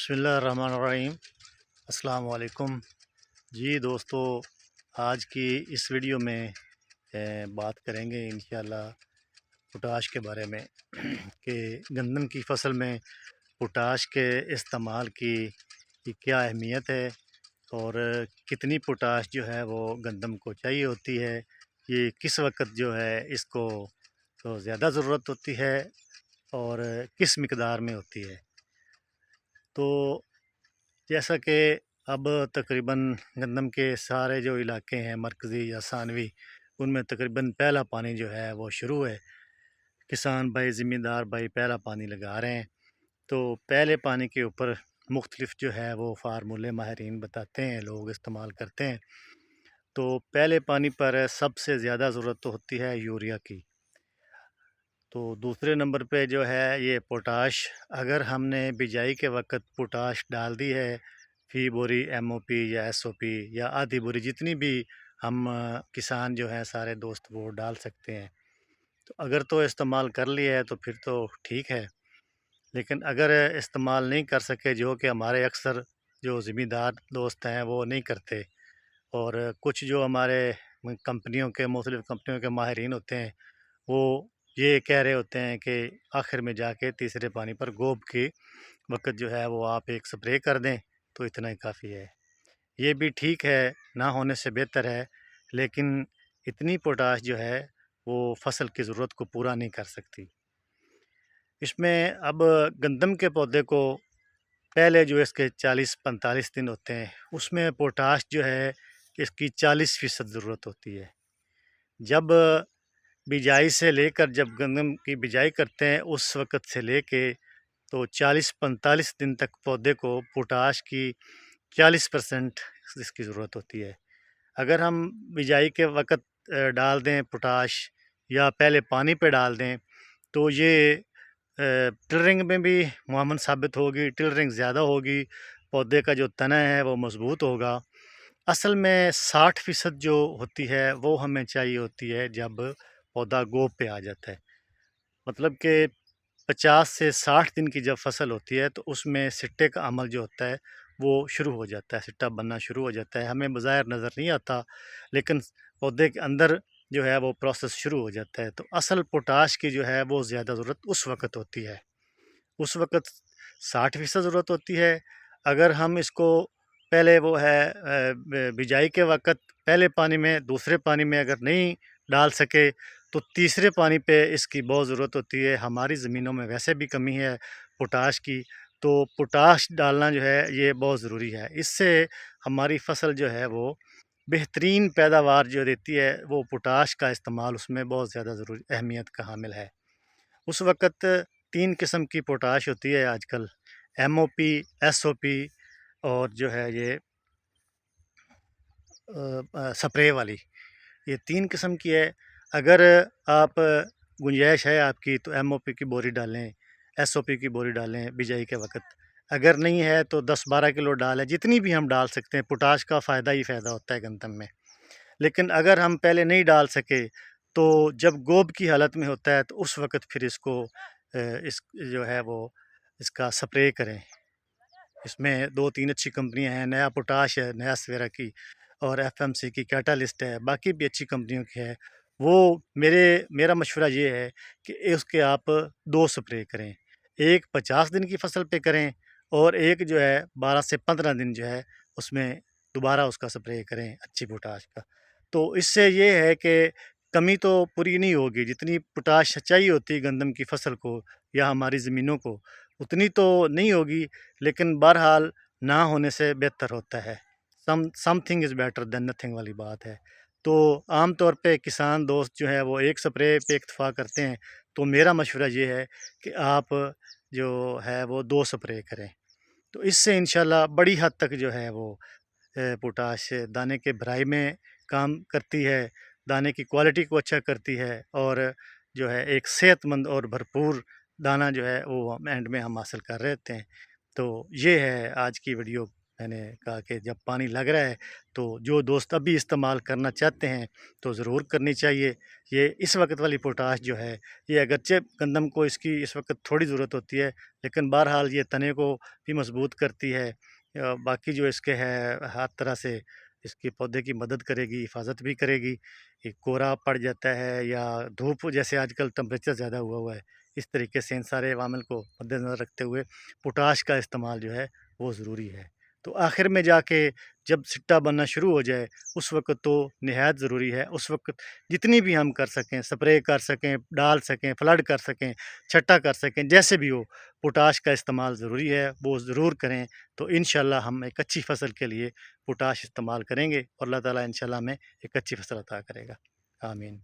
बिस्मिल्लाहिर्रहमानिर्रहीम। अस्सलाम वालेकुम। जी दोस्तों, आज की इस वीडियो में बात करेंगे इंशाल्लाह पोटाश के बारे में कि गंदम की फ़सल में पोटाश के इस्तेमाल की क्या अहमियत है और कितनी पोटाश जो है वो गंदम को चाहिए होती है। ये किस वक्त जो है इसको तो ज़्यादा ज़रूरत होती है और किस मिक़दार में होती है। तो जैसा कि अब तकरीबन गंदम के सारे जो इलाके हैं मरकज़ी या सानवी, उनमें तकरीबन पहला पानी जो है वो शुरू है। किसान भाई, ज़मींदार भाई पहला पानी लगा रहे हैं। तो पहले पानी के ऊपर मुख्तलिफ़ जो है वो फ़ार्मूले माहिरीन बताते हैं, लोग इस्तेमाल करते हैं। तो पहले पानी पर सबसे ज़्यादा ज़रूरत तो होती है यूरिया की। तो दूसरे नंबर पे जो है ये पोटाश। अगर हमने बिजाई के वक्त पोटाश डाल दी है, फी बोरी एमओपी या एसओपी या आधी बोरी, जितनी भी हम किसान जो हैं सारे दोस्त वो डाल सकते हैं। तो अगर तो इस्तेमाल कर लिया है तो फिर तो ठीक है, लेकिन अगर इस्तेमाल नहीं कर सके, जो कि हमारे अक्सर जो ज़िम्मेदार दोस्त हैं वो नहीं करते, और कुछ जो हमारे कंपनियों के मुख्तलिफ़ कंपनियों के माहिरीन होते हैं वो ये कह रहे होते हैं कि आखिर में जाके तीसरे पानी पर गोब के वक़्त जो है वो आप एक स्प्रे कर दें तो इतना ही काफ़ी है। ये भी ठीक है, ना होने से बेहतर है, लेकिन इतनी पोटाश जो है वो फ़सल की ज़रूरत को पूरा नहीं कर सकती। इसमें अब गंदम के पौधे को पहले जो इसके 40-45 दिन होते हैं उसमें पोटाश जो है इसकी 40% ज़रूरत होती है। जब बिजाई से लेकर, जब गंदम की बिजाई करते हैं उस वक़्त से लेके तो 40-45 दिन तक पौधे को पोटाश की 40% इसकी ज़रूरत होती है। अगर हम बिजाई के वक़्त डाल दें पोटाश या पहले पानी पे डाल दें तो ये टिलरिंग में भी मुअम्मन साबित होगी, टिलरिंग ज़्यादा होगी, पौधे का जो तना है वो मज़बूत होगा। असल में 60% जो होती है वो हमें चाहिए होती है जब पौधा गोब पे आ जाता है। मतलब कि 50 से 60 दिन की जब फसल होती है तो उसमें सिट्टे का अमल जो होता है वो शुरू हो जाता है, सिट्टा बनना शुरू हो जाता है। हमें बज़ाहिर नज़र नहीं आता, लेकिन पौधे के अंदर जो है वो प्रोसेस शुरू हो जाता है। तो असल पोटाश की जो है वो ज़्यादा ज़रूरत उस वक़्त होती है। उस वक़्त 60% ज़रूरत होती है। अगर हम इसको पहले वो है बिजाई के वक़्त पहले पानी में, दूसरे पानी में अगर नहीं डाल सके तो तीसरे पानी पे इसकी बहुत ज़रूरत होती है। हमारी ज़मीनों में वैसे भी कमी है पोटाश की, तो पोटाश डालना जो है ये बहुत ज़रूरी है। इससे हमारी फ़सल जो है वो बेहतरीन पैदावार जो देती है, वो पोटाश का इस्तेमाल उसमें बहुत ज़्यादा ज़रूरी अहमियत का हामिल है। उस वक़्त 3 किस्म की पोटाश होती है आजकल, एमओपी, एसओपी और जो है ये स्प्रे वाली। ये 3 किस्म की है। अगर आप गुंजाइश है आपकी तो एमओपी की बोरी डालें, एसओपी की बोरी डालें बिजाई के वक़्त। अगर नहीं है तो 10-12 किलो डालें, जितनी भी हम डाल सकते हैं। पोटाश का फ़ायदा ही फ़ायदा होता है गंदम में। लेकिन अगर हम पहले नहीं डाल सके तो जब गोब की हालत में होता है तो उस वक़्त फिर इसको इस जो है वो इसका स्प्रे करें। इसमें 2-3 अच्छी कंपनियां हैं, नया पोटाश है, नया सवेरा की, और एफएमसी की कैटालिस्ट है, बाकी भी अच्छी कंपनियों की है। वो मेरा मशवरा ये है कि उसके आप 2 स्प्रे करें। एक 50 दिन की फसल पे करें और एक जो है 12 से 15 दिन जो है उसमें दोबारा उसका स्प्रे करें अच्छी पोटाश का। तो इससे ये है कि कमी तो पूरी नहीं होगी, जितनी पोटाश चाहिए होती है गंदम की फसल को या हमारी ज़मीनों को उतनी तो नहीं होगी, लेकिन बहरहाल ना होने से बेहतर होता है। Something is better than nothing वाली बात है। तो आम तौर पे किसान दोस्त जो है वो एक स्प्रे पे इक्तफ़ा करते हैं। तो मेरा मशवरा ये है कि आप जो है वो 2 स्प्रे करें। तो इससे इंशाल्लाह बड़ी हद तक जो है वो पोटाश दाने के भराई में काम करती है, दाने की क्वालिटी को अच्छा करती है, और जो है एक सेहतमंद और भरपूर दाना जो है वो हम एंड में हम हासिल कर रहे होते हैं। तो ये है आज की वीडियो। میں نے کہا کہ جب پانی لگ رہا ہے تو جو دوست ابھی استعمال کرنا چاہتے ہیں تو ضرور کرنی چاہیے۔ یہ اس وقت والی پوٹاش جو ہے یہ اگرچہ گندم کو اس کی اس وقت تھوڑی ضرورت ہوتی ہے، لیکن بہرحال یہ تنے کو بھی مضبوط کرتی ہے، باقی جو اس کے ہے ہر طرح سے اس کے پودے کی مدد کرے گی، حفاظت بھی کرے گی۔ یہ کورا پڑ جاتا ہے یا دھوپ، جیسے آج کل ٹمپریچر زیادہ ہوا ہے، اس طریقے سے ان سارے عوامل کو مد نظر رکھتے ہوئے پوٹاش کا استعمال جو ہے وہ ضروری ہے۔ تو آخر میں جا کے جب سٹا بننا شروع ہو جائے اس وقت تو نہایت ضروری ہے، اس وقت جتنی بھی ہم کر سکیں، سپرے کر سکیں، ڈال سکیں، فلڈ کر سکیں، چھٹا کر سکیں، جیسے بھی ہو پوٹاش کا استعمال ضروری ہے، وہ ضرور کریں۔ تو انشاءاللہ ہم ایک اچھی فصل کے لیے پوٹاش استعمال کریں گے اور اللہ تعالیٰ انشاءاللہ ہمیں ایک اچھی فصل عطا کرے گا۔ آمین۔